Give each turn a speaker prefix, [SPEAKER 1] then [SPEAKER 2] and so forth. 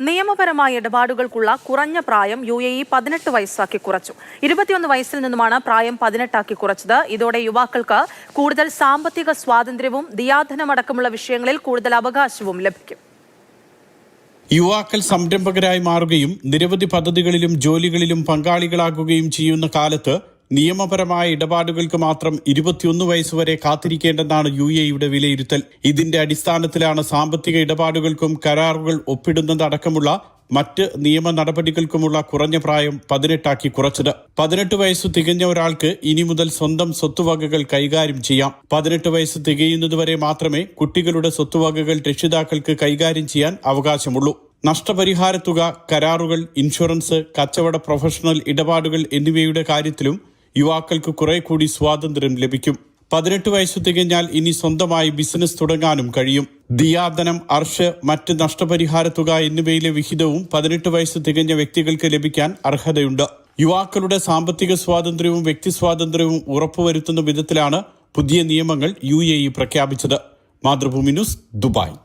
[SPEAKER 1] നിയമപരമായ ഇടപാടുകൾക്കുള്ള കുറഞ്ഞ പ്രായം UAE 18 വയസ്സാക്കി കുറച്ചു. 21 വയസ്സിൽ നിന്നുമാണ് പ്രായം 18 ആക്കി കുറച്ചത്. ഇതോടെ യുവാക്കൾക്ക് കൂടുതൽ സാമ്പത്തിക സ്വാതന്ത്ര്യവും ദിയാധനമടക്കമുള്ള വിഷയങ്ങളിൽ കൂടുതൽ അവകാശവും ലഭിക്കും.
[SPEAKER 2] യുവാക്കൾ സംരംഭകരായി മാറുകയും നിരവധി പദ്ധതികളിലും ജോലികളിലും പങ്കാളികളാകുകയും ചെയ്യുന്ന കാലത്ത് നിയമപരമായ ഇടപാടുകൾക്ക് മാത്രം 21 വയസ്സുവരെ കാത്തിരിക്കേണ്ടെന്നാണ് UAEയുടെ വിലയിരുത്തൽ. ഇതിന്റെ അടിസ്ഥാനത്തിലാണ് സാമ്പത്തിക ഇടപാടുകൾക്കും കരാറുകൾ ഒപ്പിടുന്നതടക്കമുള്ള മറ്റ് നിയമ നടപടികൾക്കുമുള്ള കുറഞ്ഞ പ്രായം 18 ആക്കി കുറച്ചത്. 18 വയസ്സ് തികഞ്ഞ ഒരാൾക്ക് ഇനി മുതൽ സ്വന്തം സ്വത്തുവകകൾ കൈകാര്യം ചെയ്യാം. 18 വയസ്സ് തികയുന്നതുവരെ മാത്രമേ കുട്ടികളുടെ സ്വത്തുവകകൾ രക്ഷിതാക്കൾക്ക് കൈകാര്യം ചെയ്യാൻ അവകാശമുള്ളൂ. നഷ്ടപരിഹാര തുക, കരാറുകൾ, ഇൻഷുറൻസ്, കച്ചവട പ്രൊഫഷണൽ ഇടപാടുകൾ എന്നിവയുടെ കാര്യത്തിലും യുവാക്കൾക്ക് കുറെ കൂടി സ്വാതന്ത്ര്യം ലഭിക്കും. 18 വയസ്സ് തികഞ്ഞാൽ ഇനി സ്വന്തമായി ബിസിനസ് തുടങ്ങാനും കഴിയും. ദിയാധനം, അർഷ്, മറ്റ് നഷ്ടപരിഹാര തുക എന്നിവയിലെ വിഹിതവും 18 വയസ്സ് തികഞ്ഞ വ്യക്തികൾക്ക് ലഭിക്കാൻ അർഹതയുണ്ട്. യുവാക്കളുടെ സാമ്പത്തിക സ്വാതന്ത്ര്യവും വ്യക്തി സ്വാതന്ത്ര്യവും ഉറപ്പുവരുത്തുന്ന വിധത്തിലാണ് പുതിയ നിയമങ്ങൾ UAE പ്രഖ്യാപിച്ചത്. Mathrubhumi news, Dubai.